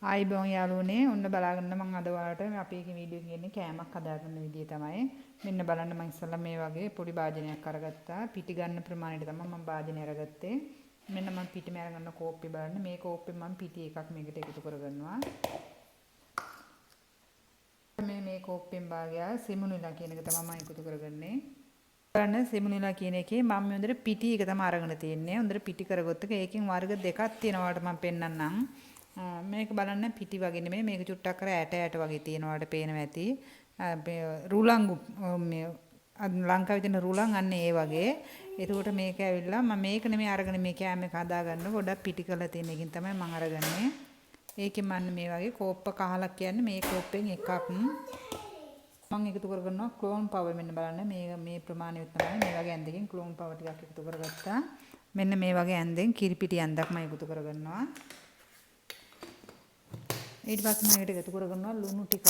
ආයිබෝන් යාළුවනේ ඔන්න බලාගන්න මම අද ඔයාලට අපි එකේ වීඩියෝ කියන්නේ කෑමක් හදාගන්න විදිය තමයි. මෙන්න බලන්න මම ඉස්සෙල්ලා මේ වගේ පොඩි භාජනයක් අරගත්තා. පිටි ගන්න ප්‍රමාණයට තමයි මම භාජනය අරගත්තේ. මෙන්න මම පිටිම අරගන්න කෝප්පේ බලන්න. මේ කෝප්පේ මම පිටි එකක් මේකට එකතු කරගන්නවා. මේ කෝප්පෙන් භාගය සෙමුනිලා කියන එක තමයි මම එකතු කරගන්නේ. බලන්න සෙමුනිලා කියන එකේ මම මේ හොඳට පිටි එක තමයි අරගෙන තියෙන්නේ. හොඳට පිටි කරගත්ත එක ඒකෙන් වර්ග දෙකක් තියෙනවාට මම පෙන්නන්නම්. මේක බලන්න පිටි වගේ නෙමෙයි මේක චුට්ටක් කර ඇට වගේ තියෙනවාට පේනවා ඇති. රුලං මේ ලංකාවේ තියෙන රුලං අන්න ඒ වගේ. එතකොට මේක ඇවිල්ලා මම මේක නෙමෙයි අරගෙන මේ කෑම එක හදාගන්න පොඩක් පිටි කරලා තියෙන එකකින් තමයි මම අරගන්නේ. ඒකෙන් මම මේ වගේ කෝප්ප කහලක් කියන්නේ මේ කෝප්පෙන් එකක් මම එකතු කරගන්නවා ක්ලෝන් පවර්. මෙන්න බලන්න මේ ප්‍රමාණය තමයි මේ වගේ ඇඳකින් ක්ලෝන් පවර් ටිකක් එකතු කරගත්තා. මෙන්න මේ වගේ ඇඳෙන් කිරිපිටි ඇඳක් මම එකතු කරගන්නවා. ඊට පස්සේ මම ඒකට එකතු කරගන්නවා ලුණු ටිකක්.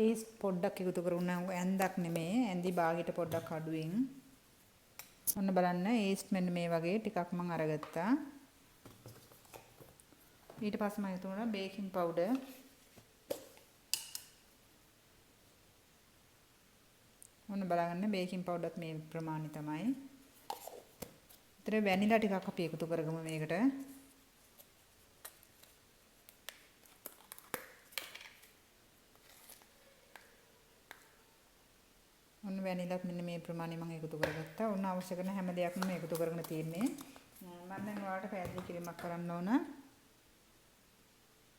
ඒස් පොඩ්ඩක් එකතු කරගන්නවා ඇඳක් නෙමෙයි ඇඳි භාගයට පොඩ්ඩක් අඩුවෙන්. ඔන්න බලන්න ඒස් මෙන්න මේ වගේ ටිකක් මම අරගත්තා. ඊට පස්සේ මම එකතු කරනවා බේකින් පවුඩර්. ඔන්න බලන්න බේකින් පවුඩර්ත් මේ ප්‍රමාණය තමයි. ඊට වැනිලා ටිකක් අපි එකතු කරගමු මේකට. ඔන්න වැනිලාත් මෙන්න මේ ප්‍රමාණය මම එකතු කරගත්තා. ඔන්න අවශ්‍ය කරන හැම දෙයක්ම මම එකතු කරගෙන තියෙන්නේ. මම දැන් ඔයාලට පැහැදිලි කිරීමක් කරන්න ඕන.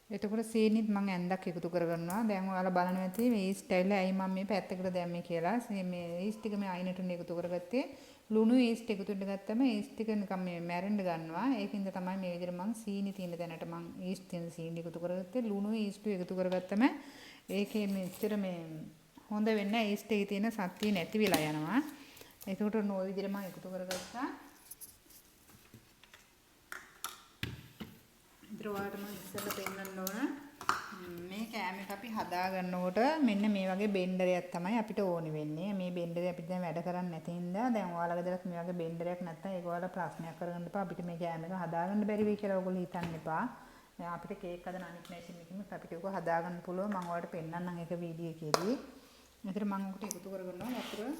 එතකොට සීනිත් මම ඇඳක් එකතු කරගන්නවා. දැන් ඔයාලා බලන්න ඇති මේ ඊස්ට් ඇවිල්ලා ඇයි මම මේ පැත්තකට දැම්මේ කියලා. මේ ඊස්ට් ටික මේ අයිනටුනේ එකතු කරගත්තේ. ලුණු ඊස්ට් එකතු වෙන්න ගත්තම ඊස්ට් ටික නිකන් මේ මැරෙන්න ගන්නවා. ඒකින්ද තමයි මේ විදිහට මම සීනි තියෙන තැනට මම ඊස්ට් තියෙන සීනි එකතු කරගත්තේ. ලුණු ඊස්ට් එකතු කරගත්තම ඒකේ මෙච්චර මේ හොඳ වෙන්නේ නැහැ. ඊස්ට් එකේ තියෙන සත්‍ය නැති වෙලා යනවා. ඒකට ඔය විදිහට මම එකතු කරගත්තා. ඉතින් මම ඉස්සෙල්ලා පෙන්නන්න ඕන මේ කෑම එක අපි හදා ගන්නකොට මෙන්න මේ වගේ බෙන්ඩරයක් තමයි අපිට ඕනි වෙන්නේ. මේ බෙන්ඩරේ අපිට දැන් වැඩ කරන්නේ නැති හින්දා දැන් ඔයාලා ගෙදරත් මේ වගේ බෙන්ඩරයක් නැත්නම් ඒක ඔයාලා ප්‍රශ්නයක් කරගන්න එපා. අපිට මේ කෑම එක හදා ගන්න බැරි වෙයි කියලා ඔයගොල්ලෝ හිතන්න එපා. දැන් අපිට කේක් හදන අනිත් මැෂින් එකකින් අපිට ඒක හදා ගන්න පුළුවන්. මම ඔයාලට පෙන්නන්නම් ඒක වීඩියෝ එකේදී. මෙතන මම උකට එකතු කරගන්නවා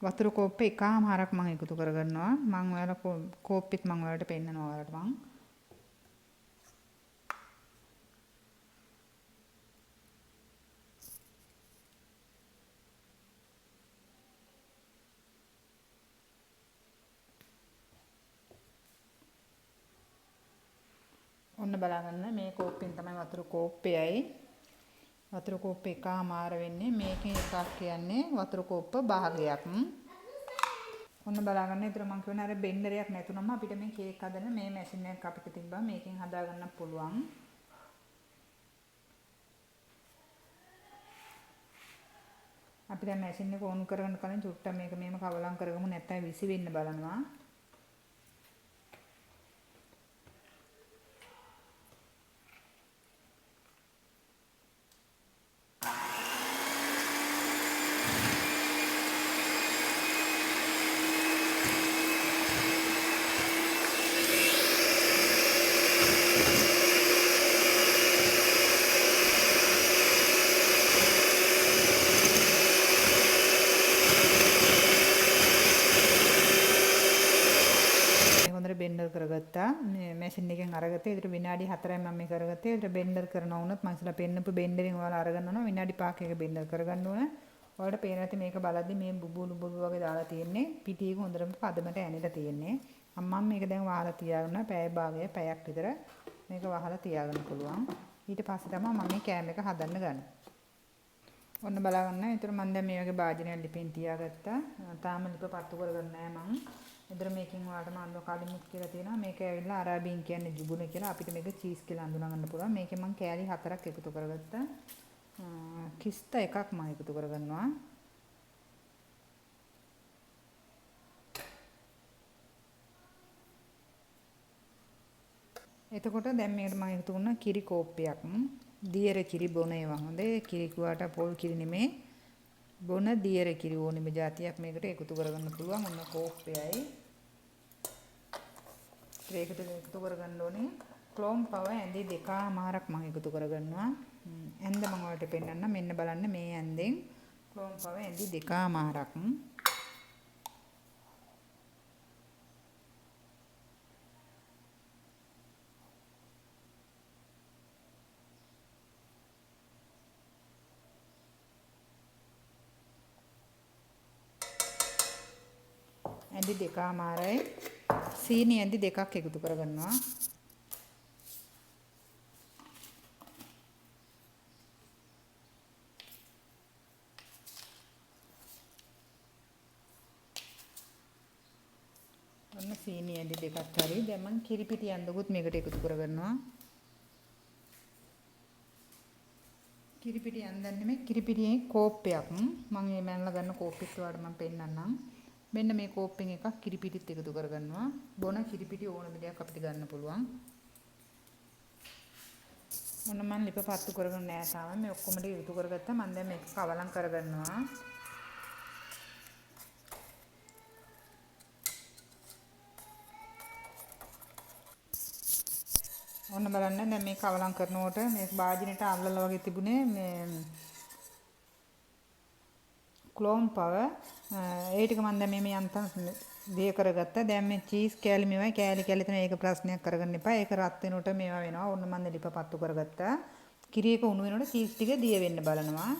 වතුර කෝප්පේ එකමාරක් මම එකතු කරගන්නවා. මම ඔයාලා කෝප්පෙත් මම ඔයාලට පෙන්නනවා ඔයාලට මම. ඔන්න බලාගන්න මේ කෝප්පෙන් තමයි වතුර කෝප්පෙයයි වතුර කෝප්පේ එකමාර වෙන්නේ. මේකේ එකක් කියන්නේ වතුර කෝප්ප භාගයක්. ඔන්න බලාගන්න. ඒතර මම කියවනේ අර බෙන්ඩරයක් නැතුනම අපිට මේ කේක් හදන මේ මැෂින් එකක් අපිට තිබ්බා. මේකෙන් හදා ගන්න පුළුවන්. අපි දැන් මැෂින් එක ඕන් කරගන්න කලින් චුට්ටක් මේක මෙහෙම කවලම් කරගමු නැත්නම් විසි වෙන්න බලනවා. බෙන්ඩර් කරගත්තා. මේ මැෂින් එකෙන් අරගත්තා. ඒකට විනාඩි 4යි මම මේ කරගත්තේ. ඒකට බෙන්ඩර් කරනවා වුණත් මම ඉස්සලා පෙන්නපු බෙන්ඩරෙන් ඔයාලා අරගන්න ඕන. විනාඩි 5ක එක බෙන්ඩර් කරගන්න ඕන. ඔයාලට පේන ඇති මේක බලද්දි මේ බුබුලු වගේ දාලා තියෙන්නේ. පිටි එක හොඳටම පදමට ඇනිලා තියෙන්නේ. මම මේක දැන් වහලා තියාගන්න පැය භාගය පැයක් විතර මේක වහලා තියාගන්න පුළුවන්. ඊට පස්සේ තමයි මම මේ කෑම එක හදන්න ගන්නේ. ඔන්න බලාගන්න. ඒතර මම දැන් මේ වගේ භාජනයක් ලිපෙන් තියාගත්තා. තාම ලිප පත්තු කරගන්නේ නැහැ මම. එතන මේකෙන් ඔයාලට මම කලිමුත් කියලා තියෙනවා. මේක ඇවිල්ලා අරාබින් කියන්නේ ජුබුන කියලා. අපිට මේක චීස් කියලා හඳුනා ගන්න පුළුවන්. මේකෙන් මම කෑලි 4ක් එකතු කරගත්තා. කිස්ත එකක් මම එකතු කරගන්නවා. එතකොට දැන් මේකට මම එකතු කරන කිරි කෝප්පයක්. දියර කිරි බොන ඒවා හොඳේ. කිරි කුවාට පොල් කිරි නෙමේ. බොන දියර කිරි ඕනෙම જાතියක් මේකට එකතු කරගන්න පුළුවන්. ඔන්න කෝප්පයයි ඒකට එකතු කරගන්න ඕනේ ක්ලෝන් පව ඇඳි දෙකමාරක් මම එකතු කරගන්නවා. ඇඳ මම ඔයාලට පෙන්නන්න. මෙන්න බලන්න මේ ඇඳෙන් ක්ලෝන් පව ඇඳි දෙකමාරක්. ඇඳි දෙකමාරයි සීනි ඇඳි දෙකක් එකතු කරගන්නවා. ඔන්න සීනි ඇඳි දෙකක් හරි. දැන් මම කිරිපිටි ඇඳකුත් මේකට එකතු කරගන්නවා. කිරිපිටි ඇඳන්නේ මේ කිරිපිටියේ කෝප්පයක්. මම මේ මැනලා ගන්න කෝප්පෙත් වලට මම පෙන්නන්නම්. මෙන්න මේ කෝප්පෙන් එකක් කිරිපිටිත් එකතු කරගන්නවා. බොන කිරිපිටි ඕන විදිහක් අපිට ගන්න පුළුවන්. ඔන්න මම ලිප පත්තු කරගෙන නෑ තාම. මේ ඔක්කොම ටික එකතු කරගත්තා. මම දැන් මේක කවලම් කරගන්නවා. ඔන්න බලන්න දැන් මේ කවලම් කරනකොට මේ භාජනෙට අල්ලලා වගේ තිබුණේ මේ ක්ලෝන් පව ඒ ටික මම දැන් මේ යන්තම් දිය කරගත්තා. දැන් මේ චීස් කෑලි මේවයි කෑලි කෑලි තන ඒක ප්‍රශ්නයක් කරගන්න එපා. ඒක රත් වෙනකොට මේවා වෙනවා. ඔන්න මම ලිප පත්තු කරගත්තා. කිරි එක උණු වෙනකොට චීස් ටික දිය වෙන්න බලනවා.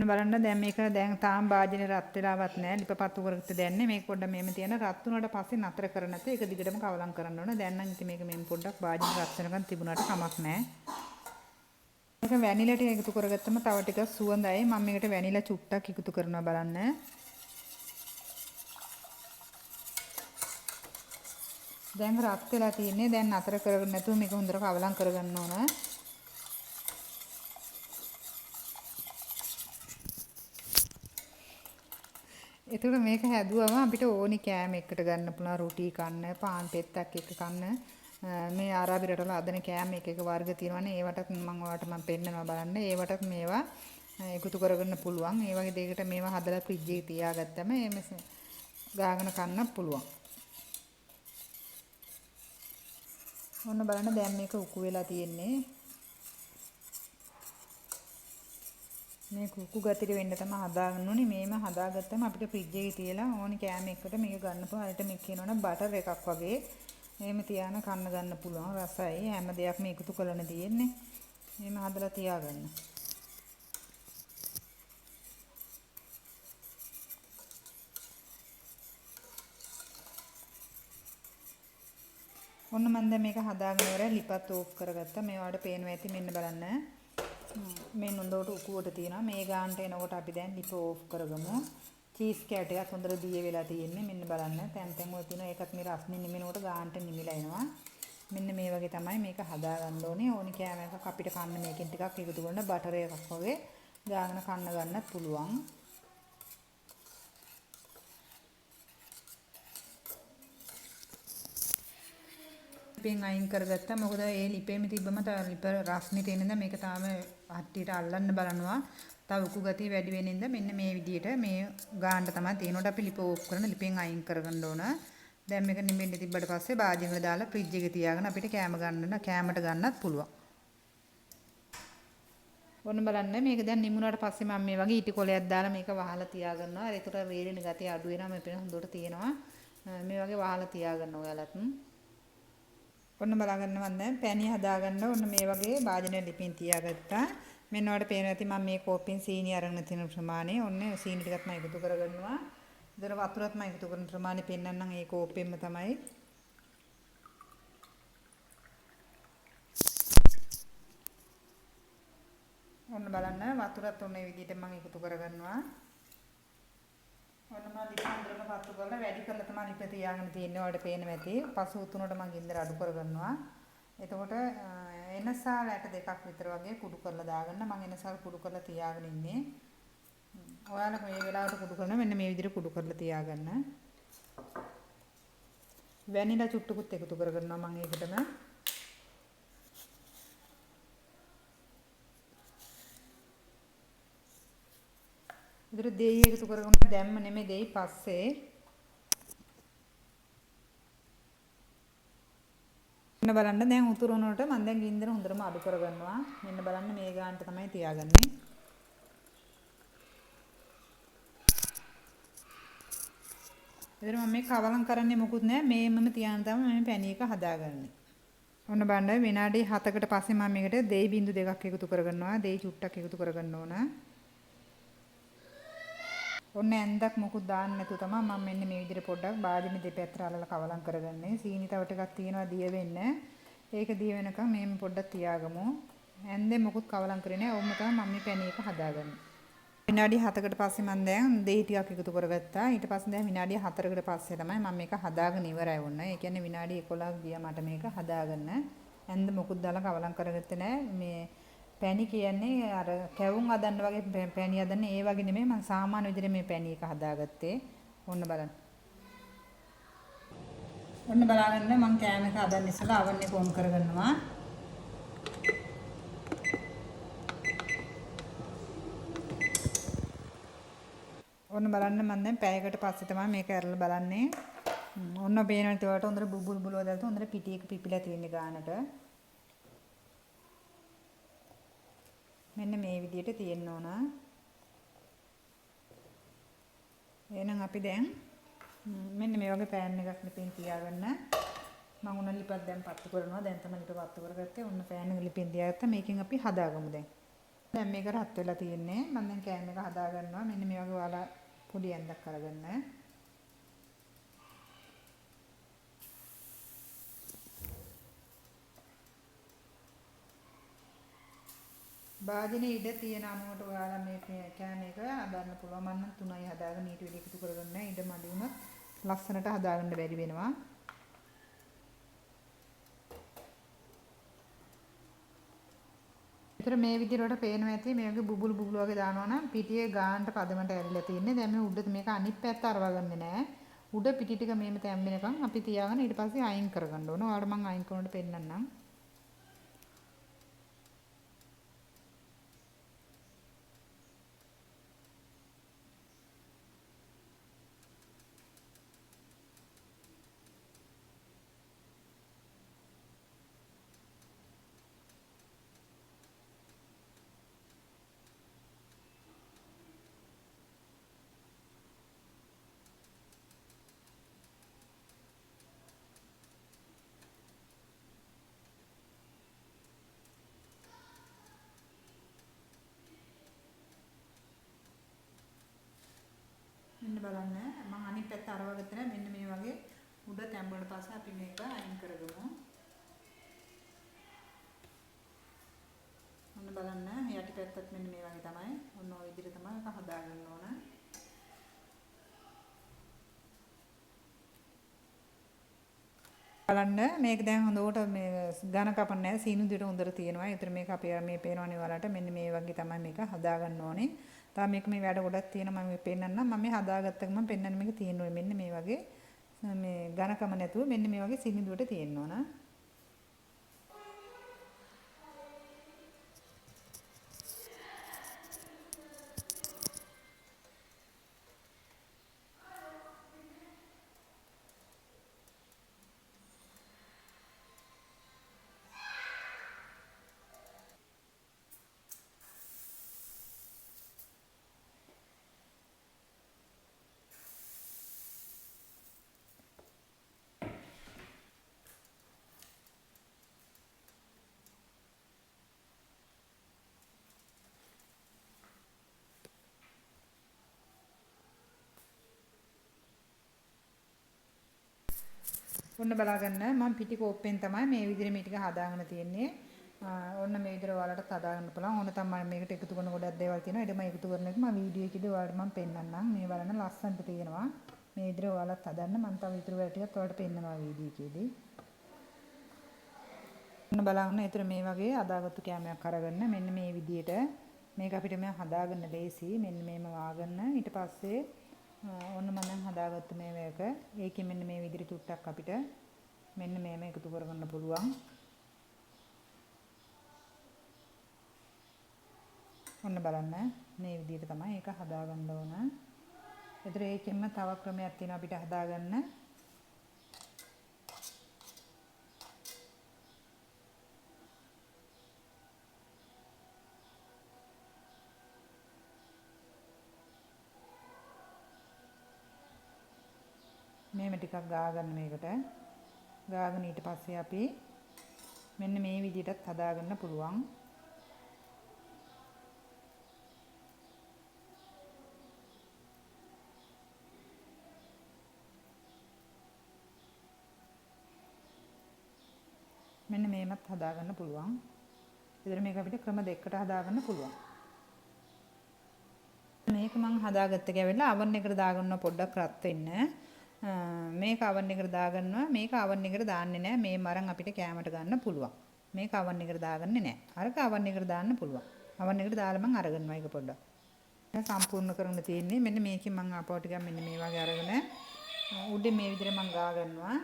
බලන්න දැන් මේක දැන් තාම භාජනේ රත් වෙලාවත් නැහැ. ලිප පත්තු කරගත්ත දැන්නේ මේක පොඩ්ඩක් මෙහෙම තියන රත් වුණාට පස්සේ නතර කර නැත්නම් ඒක දිගටම කවලම් කරන්න ඕන. දැන් නම් ඉතින් මේක මෙහෙම පොඩ්ඩක් භාජනේ රත් වෙනකන් තිබුණාට කමක් නැහැ. මේක වැනිලා ටික එකතු කරගත්තම තව ටිකක් සුවඳයි. මම මේකට වැනිලා චුට්ටක් එකතු කරනවා බලන්න. දැන් රත් වෙලා තියෙන්නේ. දැන් නතර කරගෙන නැතුව මේක හොඳට කවලම් කරගන්න ඕන. එතකොට මේක හැදුවම අපිට ඕනි කෑම එකට ගන්න පුළුවන්. රොටි කන්න, පාන් පෙත්තක් එක්ක කන්න. මේ ආරාබි රටවල අදන කෑම එක වර්ග තියෙනවානේ. ඒවටත් මම ඔයාලට පෙන්නනවා බලන්න. ඒවටත් මේවා එකතු කරගන්න පුළුවන්. ඒ වගේ දෙයකට මේවා හදලා ෆ්‍රිජ් එකේ තියාගත්තම එමෙ ගාගෙන කන්න පුළුවන්. ඔන්න බලන්න දැන් මේක උකු වෙලා තියෙන්නේ. මේ කුකු ගතිර වෙන්න තමයි හදාගන්න ඕනේ. මේම හදාගත්තම අපිට ෆ්‍රිජ් එකේ තියලා ඕනි කෑම එකකට මේක ගන්න පුළුවන්. අරට මේක කියනවනේ බටර් එකක් වගේ. එහෙම තියාන කන්න ගන්න පුළුවන්. රසයි හැම දෙයක්ම එකතු කරලා තියෙන්නේ. එහෙම හදලා තියාගන්න. ඔන්න මම දැන් මේක හදාගෙන ඉවරයි. ලිපත් ඕෆ් කරගත්තා. මේ වලට පේනවා ඇති මෙන්න බලන්න. මේ නොදොට උකුවට තියෙනවා. මේ ගානට එනකොට අපි දැන් ලිප ඕෆ් කරගමු. චීස් කෑට් එකක් හොඳට දිය වෙලා තියෙන්නේ. මෙන්න බලන්න. තැන් තැන් වල තියෙනවා. ඒකත් මේ රස්නේ නිමිනකොට ගානට නිමිලා එනවා. මෙන්න මේ වගේ තමයි මේක හදාගන්න ඕනේ. ඕනි කෑම එකක් අපිට කන්න මේකෙන් ටිකක් එකතු කරන බටර් එකක් වගේ ගාගෙන කන්න ගන්නත් පුළුවන්. ලිපෙන් අයින් කරගත්තා. මොකද ඒ ලිපෙම තිබ්බම තව ලිප රස්නේ තියෙන නිසා මේක තාම හට්ටියට අල්ලන්න බලනවා. තව උකු ගතිය වැඩි වෙන නිසා මෙන්න මේ විදිහට මේ ගානට තමයි තියෙනකොට අපි ලිප ඕෆ් කරන ලිපෙන් අයින් කරගන්න ඕන. දැන් මේක නිමෙන්න තිබ්බට පස්සේ භාජනවල දාලා ෆ්‍රිජ් එකේ තියාගෙන අපිට කෑමට ගන්නත් පුළුවන්. ඔන්න බලන්න මේක දැන් නිමුණාට පස්සේ මම මේ වගේ ඉටි කොලයක් දාලා මේක වහලා තියාගන්නවා. ඒකට වේලෙන ගතිය අඩු වෙනවා. මේ පේන හොඳට තියෙනවා. මේ වගේ වහලා තියාගන්න ඔයාලත්. ඔන්න බලාගන්න මම දැන් පැණි හදාගන්න ඔන්න මේ වගේ භාජනය ලිපින් තියාගත්තා. මෙන්න ඔයාලට පේනවා ඇති මම මේ කෝප්පෙන් සීනි අරගෙන තියෙන ප්‍රමාණය. ඔන්න සීනි ටිකත් මම එකතු කරගන්නවා. ඉතින් වතුරත් මම එකතු කරන ප්‍රමාණය පෙන්නන්නම් ඒ කෝප්පෙන්ම තමයි. ඔන්න බලන්න වතුරත් ඔන්න මේ විදිහට මම එකතු කරගන්නවා. ඔන්න මම ලිප හොඳටම පත්තු කරලා වැඩි කරලා තමයි ලිප තියාගෙන තියෙන්නේ. ඔයාලට පේනවා ඇති. පසු උතුනට මම ගින්දර අඩු කරගන්නවා. එතකොට එනසාල ඇට දෙකක් විතර වගේ කුඩු කරලා දාගන්න. මම එනසාල කුඩු කරලා තියාගෙන ඉන්නේ. ඔයාලා මේ වෙලාවට කුඩු කරන මෙන්න මේ විදිහට කුඩු කරලා තියාගන්න. වැනිලා චුට්ටකුත් එකතු කරගන්නවා මම ඒකටම. ඒතර දෙයි එකතු කරගෙන දැම්ම නෙමෙයි දෙයි පස්සේ. මෙන්න බලන්න දැන් උතුරනකොට මම දැන් ගින්දර හොඳටම අඩු කරගන්නවා. මෙන්න බලන්න මේ ගානට තමයි තියාගන්නේ. ඒතර මම මේ කවලම් කරන්නේ මොකුත් නැහැ. මේමම තියාන තමයි මම පැණි එක හදාගන්නේ. ඔන්න බලන්න විනාඩි 7කට පස්සේ මම මේකට දෙයි බිංදු දෙකක් එකතු කරගන්නවා. දෙයි චුට්ටක් එකතු කරගන්න ඕන. ඔන්න ඇන්දක් මොකුත් දාන්න නැතුව තමයි මම මෙන්න මේ විදිහට පොඩ්ඩක් බාදිනේ දෙපැත්තට අල්ලලා කවලම් කරගන්නේ. සීනි තව ටිකක් තියෙනවා දිය වෙන්න. ඒක දිය වෙනකම් මේම පොඩ්ඩක් තියාගමු. ඇන්දේ මොකුත් කවලම් කරේ නැහැ. ඔන්න තමයි මම මේ පැණි එක හදාගන්නේ. විනාඩි 7කට පස්සේ මම දැන් දෙහි ටිකක් එකතු කරගත්තා. ඊට පස්සේ දැන් විනාඩි 4කට පස්සේ තමයි මම මේක හදාගෙන ඉවරයි වුණ. ඒ කියන්නේ විනාඩි 11ක් ගියා මට මේක හදාගන්න. ඇන්ද මොකුත් දාලා කවලම් කරගත්තේ නැහැ. මේ පැණි කියන්නේ අර කැවුම් හදන්න වගේ පැණි හදන්නේ ඒ වගේ නෙමෙයි. මම සාමාන්‍ය විදිහට මේ පැණි එක හදාගත්තේ. ඔන්න බලන්න. ඔන්න බලාගන්න මම කෑම එක හදන්න ඉස්සලා oven එක on කරගන්නවා. ඔන්න බලන්න මම දැන් පැයකට පස්සේ තමයි මේක ඇරලා බලන්නේ. ඔන්න පේනවා ඒවට හොඳට බුබුල් බුලව දාලා හොඳට පිටි එක පිපිලා තියෙන ගානට. මෙන්න මේ විදිහට තියෙන්න ඕන. එහෙනම් අපි දැන් මෙන්න මේ වගේ පෑන් එකක් ලිපෙන් තියාගන්න. මම උන ලිපක් දැන් පත්තු කරනවා. දැන් තමයි ලිප පත්තු කරගත්තේ. ඔන්න පෑන් එක ලිපෙන් තියාගත්තා. මේකෙන් අපි හදාගමු දැන්. දැන් මේක රත් වෙලා තියෙන්නේ. මම දැන් කෑම එක හදා ගන්නවා. මෙන්න මේ වගේ ඔයාලා පොඩි ඇඳක් අරගන්න. භාජනයේ ඉඩ තියෙන අනුවට ඔයාලා මේ කෑම එක හදන්න පුළුවන්. මම නම් 3යි හදාගෙන ඊට වෙලෙ එකතු කරගන්න. ඉඩ මදි වුණොත් ලස්සනට හදාගන්න බැරි වෙනවා. ඒතර මේ විදිහට පේනවා ඇති මේ වගේ බුබුලු බුබුලු වගේ දානවා නම් පිටියේ ගානට පදමට ඇරිලා තියෙන්නේ. දැන් මේ උඩ මේක අනිත් පැත්ත අරවගන්නේ නැහැ. උඩ පිටි ටික මේම තැම් වෙනකන් අපි තියාගෙන ඊට පස්සේ අයින් කරගන්න ඕන. ඔයාලට මම අයින් කරනකොට පෙන්නන්නම්. මෙන්න බලන්න මම අනිත් පැත්ත අරවගත්තා නෑ. මෙන්න මේ වගේ උඩ තැම්බුණාට පස්සේ අපි මේක අයින් කරගමු. ඔන්න බලන්න යටි පැත්තත් මෙන්න මේ වගේ තමයි. ඔන්න ඔය විදිහට තමයි ඒක හදාගන්න ඕන. බලන්න මේක දැන් හොඳට මේ ඝන කපන්න නැහැ. සීනු දිට හොඳට තියෙනවා. ඒතර මේක අපි මේ පේනවනේ ඔයාලට මෙන්න මේ වගේ තමයි මේක හදාගන්න ඕනේ. තාම මේක මේ වැඩ ගොඩක් තියෙනවා. මම මේ පෙන්නන්නම්. මම මේ හදාගත්ත ගමන් පෙන්නන්නේ මේක තියෙනවා. මෙන්න මේ වගේ මේ ඝනකම නැතුව මෙන්න මේ වගේ සීනු දිට තියෙන්න ඕන. ඔන්න බලාගන්න මම පිටි කෝප්පෙන් තමයි මේ විදිහට මේ ටික හදාගෙන තියෙන්නේ. ඔන්න මේ විදිහට ඔයාලට හදාගන්න පුළුවන්. ඕන තමයි මේකට එකතු කරන ගොඩක් දේවල් තියෙනවා. ඊට මම එකතු කරන එක මම වීඩියෝ එකේදී ඔයාලට මම පෙන්නන්නම්. මේ බලන්න ලස්සනට තියෙනවා. මේ විදිහට ඔයාලත් හදන්න. මම තව ඉතුරු වැඩ ටිකත් ඔයාලට පෙන්නනවා වීඩියෝ එකේදී. ඔන්න බලන්න. ඊතර මේ වගේ හදාගත්තු කෑමයක් අරගන්න. මෙන්න මේ විදිහට මේක අපිට මම හදාගන්න ලේසි. මෙන්න මේම වාගන්න. ඊට පස්සේ ඔන්න මම දැන් හදාගත්ත මේක. ඒකෙන් මෙන්න මේ විදිහට චුට්ටක් අපිට මෙන්න මේම එකතු කරගන්න පුළුවන්. ඔන්න බලන්න මේ විදිහට තමයි ඒක හදාගන්න ඕන. ඒතර ඒකෙන්ම තව ක්‍රමයක් තියෙනවා අපිට හදාගන්න. මේම ටිකක් ගාගන්න මේකට. ගාගෙන ඊට පස්සේ අපි මෙන්න මේ විදිහටත් හදාගන්න පුළුවන්. මෙන්න මේමත් හදාගන්න පුළුවන්. ඉතින් මේක අපිට ක්‍රම දෙකකට හදාගන්න පුළුවන්. මේක මම හදාගත්ත කැවිලා oven එකට දාගන්න පොඩ්ඩක් රත් වෙන්න. මේක oven එකට දාගන්නවා. මේක oven එකට දාන්නේ නැහැ. මේ මරන් අපිට කැමරට ගන්න පුළුවන්. මේක oven එකට දාගන්නේ නැහැ. අරක oven එකට දාන්න පුළුවන්. oven එකට දාලා මම අරගන්නවා ඒක පොඩ්ඩක්. සම්පූර්ණ කරන්න තියෙන්නේ මෙන්න මේකෙන් මම ආපහු ටිකක් මෙන්න මේ වගේ අරගෙන උඩින් මේ විදිහට මම ගා ගන්නවා.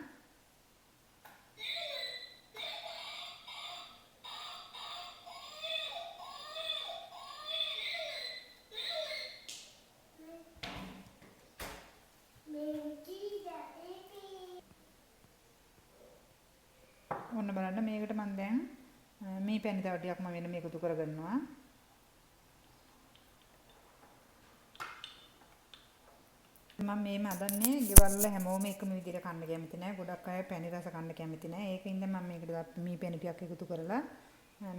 ඔන්න බලන්න මේකට මම දැන් මේ පැණි තව ටිකක් මම වෙන මේක එකතු කරගන්නවා. මම මේම හදන්නේ ගෙවල් හැමෝම එකම විදිහට කන්න කැමති නැහැ. ගොඩක් අය පැණි රස කන්න කැමති නැහැ. ඒකින්ද මම මේකට මේ පැණි ටිකක් එකතු කරලා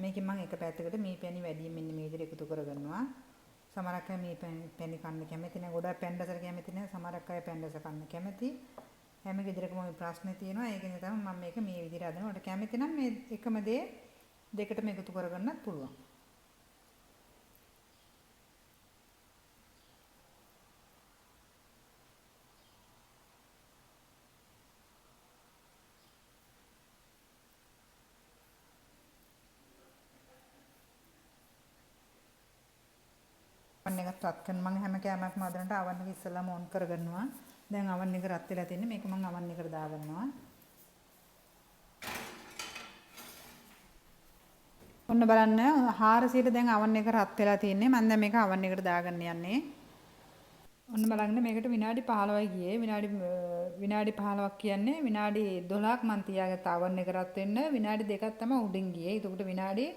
මේකෙන් මම එක පැත්තකට මේ පැණි වැඩියෙන් මෙන්න මේ විදිහට එකතු කරගන්නවා. සමහරක් අය මේ පැණි කන්න කැමති නැහැ. ගොඩක් පැණි රසට කැමති නැහැ. සමහරක් අය පැණි රස කන්න කැමති. හැම ගෙදරකම මේ ප්‍රශ්නේ තියෙනවා. ඒකෙන් තමයි මම මේක මේ විදිහට හදනවා. ඔයාලට කැමති නම් මේ එකම දේ දෙකටම එකතු කරගන්නත් පුළුවන්. oven එක රත් කරන මම හැම කෑමක්ම හදනට oven එක ඉස්සෙල්ලාම on කරගන්නවා. දැන් oven එක රත් වෙලා තින්නේ මේක මම oven එකට දාගන්නවා. ඔන්න බලන්න 400ට දැන් oven එක රත් වෙලා තින්නේ. මම දැන් මේක oven එකට දාගන්න යන්නේ. ඔන්න බලන්න මේකට විනාඩි 15යි ගියේ. විනාඩි 15ක් කියන්නේ විනාඩි 12ක් මම තියාගත්ත oven එක රත් වෙන්න. විනාඩි 2ක් තමයි උඩින් ගියේ. ඒකට විනාඩි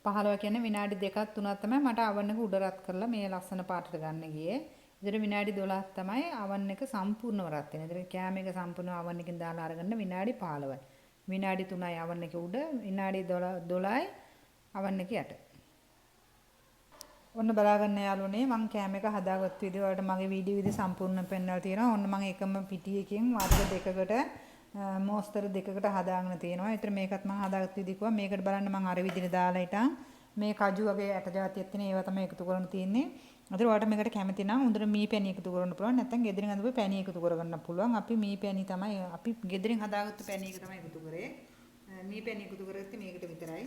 15 කියන්නේ විනාඩි 2ක් 3ක් තමයි මට oven එක උඩ රත් කරලා මේ ලස්සන පාටට ගන්න ගියේ. ඉතින් විනාඩි 12ක් තමයි oven එක සම්පූර්ණව රත් වෙන්නේ. ඉතින් කෑම එක සම්පූර්ණව oven එකෙන් දාලා අරගන්න විනාඩි 15යි. විනාඩි 3යි oven එක උඩ, විනාඩි 12යි oven එක යට. ඔන්න බලාගන්න යාළුවනේ මම කෑම එක හදාගත්ත විදිහ වලට මගේ වීඩියෝ විදිහ සම්පූර්ණ පෙන්වලා තියෙනවා. ඔන්න මම එකම පිටියකින් වර්ග දෙකකට මෝස්තර දෙකකට හදාගෙන තියෙනවා. ඒතර මේකත් මම හදාගත්ත විදිහ කිව්වා. මේකට බලන්න මම අර විදිහට දාලා ඉතින් මේ කජු වගේ ඇට જાතියක් තියෙන ඒවා තමයි එකතු කරන්න තියෙන්නේ. අතට ඔයාලට මේකට කැමති නම් හොඳට මී පැණි එකතු කරන්න පුළුවන්. නැත්නම් ගෙදරින් හදපු පැණි එකතු කරගන්න පුළුවන්. අපි මී පැණි තමයි අපි ගෙදරින් හදාගත්ත පැණි එක තමයි එකතු කරේ. මී පැණි එකතු කරගත්තේ මේකට විතරයි.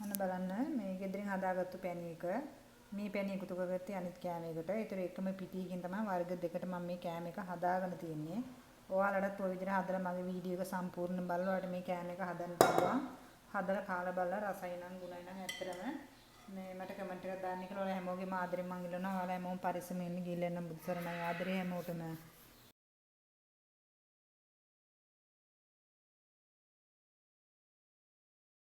ඔන්න බලන්න මේ ගෙදරින් හදාගත්තු පැණි එක මේ පැණි එකතු කරගත්තේ අනිත් කෑම එකට. ඒතර එකම පිටියකින් තමයි වර්ග දෙකට මම මේ කෑම එක හදාගෙන තියෙන්නේ. ඔයාලටත් ඔය විදිහට හදලා මගේ වීඩියෝ එක සම්පූර්ණ බලලා ඔයාලට මේ කෑම එක හදන්න පුළුවන්. හදලා කාලා බලලා රසයි නම් ගුණයි නම් ඇත්තටම මේ මට කමෙන්ට් එකක් දාන්න කියලා ඔයාලා හැමෝගෙම ආදරෙන් මං ඉල්ලනවා. ඔයාලා හැමෝම පරිස්සමෙන් ඉන්න ගිහින් බුදුසරණයි ආදරේ හැමෝටම